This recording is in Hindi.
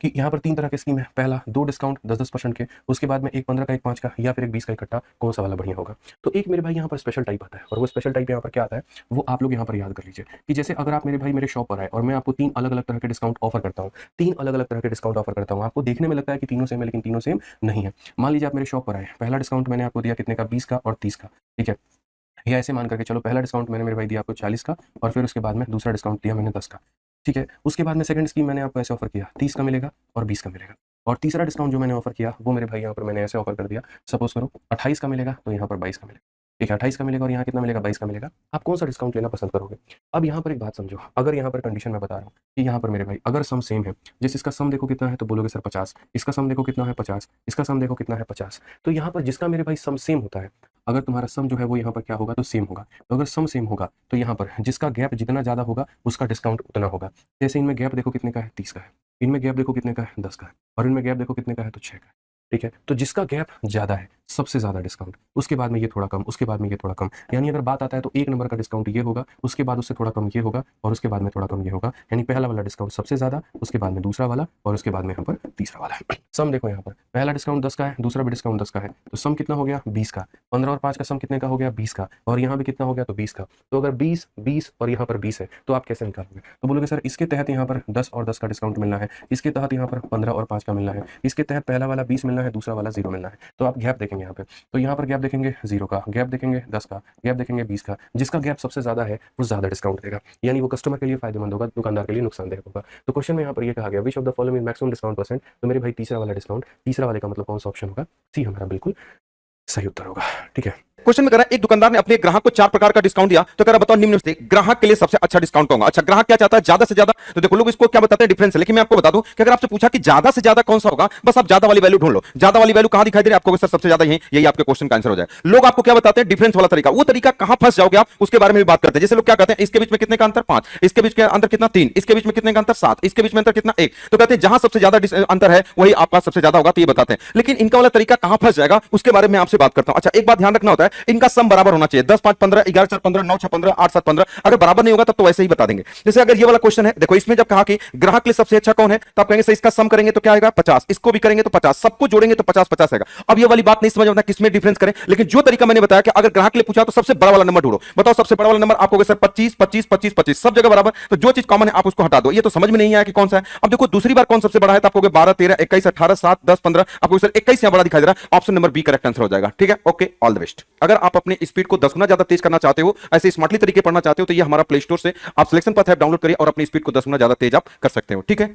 कि यहाँ पर 3 तरह की स्कीम है। पहला 2 डिस्काउंट 10-10% के, उसके बाद में एक 15 का, एक 5 का या फिर एक 20 का इकट्ठा, कौन सा वाला बढ़िया होगा। तो एक मेरे भाई यहाँ पर स्पेशल टाइप आता है और वो स्पेशल टाइप यहाँ पर क्या आता है वो आप लोग यहाँ पर याद कर लीजिए कि जैसे अगर आप मेरे भाई मेरे शॉप पर आए और मैं आपको 3 अलग-अलग तरह के डिस्काउंट ऑफर करता हूँ, 3 अलग-अलग तरह के डिस्काउंट ऑफर करता हूँ। आपको देखने में लगता है कि तीनों सेम है लेकिन तीनों सेम नहीं है। मान लीजिए आप मेरे शॉप पर आए, पहला डिस्काउंट मैंने आपको दिया कितने का 20 का और 30 का, ठीक है? या ऐसे मान करके चलो पहला डिस्काउंट मैंने मेरे भाई दिया आपको 40 का और फिर उसके बाद में दूसरा डिस्काउंट दिया मैंने 10 का, ठीक है? उसके बाद में सेकंड स्कीम मैंने आपको ऐसे ऑफर किया 30 का मिलेगा और 20 का मिलेगा। और तीसरा डिस्काउंट जो मैंने ऑफर किया वो मेरे भाई यहाँ पर मैंने ऐसे ऑफर कर दिया, सपोज करो 28 का मिलेगा तो यहाँ पर 22 का मिलेगा, ठीक है? 28 का मिलेगा और यहाँ कितना मिलेगा 22 का मिलेगा। आप कौन सा डिस्काउंट लेना पसंद करोगे? अब यहाँ पर एक बात समझो, अगर यहाँ पर कंडीशन मैं बता रहा हूँ कि यहाँ पर मेरे भाई अगर सम सेम है, जैसे इसका सम देखो कितना है तो बोलोगे सर 50, इसका सम देखो कितना है 50, इसका सम देखो कितना है 50। तो यहाँ पर जिसका मेरे भाई सम सेम होता है, अगर तुम्हारा सम जो है वो यहाँ पर क्या होगा तो सेम होगा। तो अगर सम सेम होगा तो यहाँ पर जिसका गैप जितना ज़्यादा होगा उसका डिस्काउंट उतना होगा। जैसे इनमें गैप देखो कितने का है 30 का है, इनमें गैप देखो कितने का है 10 का है और इनमें गैप देखो कितने का है तो 6 का है, ठीक है? तो जिसका गैप ज़्यादा है सबसे ज़्यादा डिस्काउंट, उसके बाद में ये थोड़ा कम, उसके बाद में ये थोड़ा कम। यानी अगर बात आता है तो 1 नंबर का डिस्काउंट ये होगा, उसके बाद उससे थोड़ा कम ये होगा और उसके बाद में थोड़ा कम ये होगा। यानी पहला वाला डिस्काउंट सबसे ज़्यादा, उसके बाद में दूसरा वाला और उसके बाद में यहाँ पर तीसरा वाला। सम देखो यहाँ पर पहला डिस्काउंट 10 का है, दूसरा भी डिस्काउंट 10 का है, तो सम कितना हो गया 20 का। 15 और 5 का सम कितने का हो गया 20 का और यहाँ भी कितना हो गया तो 20 का। तो अगर 20, 20 और यहाँ पर 20 है तो आप कैसे निकालोगे? तो बोलोगे सर इसके तहत यहाँ पर 10 और 10 का डिस्काउंट मिलना है, इसके तहत यहाँ पर 15 और 5 का मिलना है, इसके तहत पहला वाला 20 मिलना है, दूसरा वाला 0 मिलना है। तो आप गैप देखेंगे यहाँ पे, तो यहाँ पर गैप देखेंगे 0 का, गैप देखेंगे 10 का, गैप देखेंगे 20 का। जिसका गैप सबसे ज़्यादा है वो ज़्यादा डिस्काउंट देगा, यानी वो कस्टमर के लिए फायदेमंद होगा, दुकानदार के लिए नुकसानदेह होगा। तो क्वेश्चन में यहाँ पर ये कहा गया which of the following is maximum discount percent. तो मेरे भाई तीसरा वाला डिस्काउंट, तीसरा वाले का मतलब कौन सा ऑप्शन होगा? सी हमारा बिल्कुल सही उत्तर होगा, ठीक है? क्वेश्चन में कह रहा है एक दुकानदार ने अपने ग्राहक को 4 प्रकार का डिस्काउंट दिया, तो कह रहा बताओ निम्न में से ग्राहक के लिए सबसे अच्छा डिस्काउंट कौन होगा। अच्छा, ग्राहक क्या चाहता है ज्यादा से ज्यादा, तो देखो लोग इसको क्या बताते हैं डिफरेंस है, लेकिन मैं आपको बता दूं कि अगर आपसे पूछा कि ज्यादा से ज्यादा कौन सा होगा, बस आप ज्यादा वाली वैल्यू ढूंढ लो। ज्यादा वाली वैल्यू कहां दिखाई दे रही है आपको? सर सबसे ज्यादा यही आपके क्वेश्चन का आंसर हो जाए। लोग आपको क्या बताते हैं डिफरेंस वाला तरीका, वो तरीका कहां फंस जाओगे आप उसके बारे में भी बात करते हैं। जैसे लोग क्या कहते हैं इसके बीच में कितने का अंतर 5, इसके बीच के अंतर कितना 3, इसके बीच में कितने का अंतर 7, इसके बीच में अंतर कितना 1, तो कहते हैं जहां सबसे ज्यादा अंतर है वही आपका सबसे ज्यादा होगा, तो ये बताते हैं। लेकिन इनका वाला तरीका कहां फंस जाएगा उसके बारे में आपसे बात करता हूं। अच्छा, एक बात ध्यान रखना होता है, इनका सम बराबर होना चाहिए। 10 5 15, 11 4 15, 9 6 15, 8 7 15। अगर बराबर नहीं होगा तब तो वैसे ही बता देंगे। जैसे अगर ये वाला क्वेश्चन है, देखो इसमें जब कहा कि ग्राहक के लिए सबसे अच्छा कौन है, तो आप कहेंगे सर इसका सम करेंगे तो क्या आएगा 50, इसको भी करेंगे तो 50, सबको जोड़ेंगे तो 50 50 आएगा। अब ये वाली बात नहीं समझ आता किसमें डिफरेंस करें, लेकिन जो तरीका मैंने बताया कि अगर ग्राहक के लिए पूछा तो सबसे बड़ा वाला नंबर ढूंढो। बताओ सबसे बड़ा वाला नंबर आपको होगा सर 25 25 25 25, सब जगह बराबर, तो जो चीज कॉमन है आप उसको हटा दो। ये तो समझ में नहीं आया कि कौन सा है। अब देखो दूसरी बार कौन सबसे बड़ा है, तो आपको 12 13 21 18 7 10 15, आपको सर 21 यहां बड़ा दिखाई दे रहा है। Option number B correct answer हो जाएगा, ठीक है? Okay, all the best. अगर आप अपने स्पीड को 10 गुना ज्यादा तेज करना चाहते हो, ऐसे स्मार्टली तरीके पढ़ना चाहते हो, तो ये हमारा प्ले स्टोर से आप सिलेक्शन पथ ऐप डाउनलोड करिए और अपनी स्पीड को 10 गुना ज्यादा तेज आप कर सकते हो, ठीक है?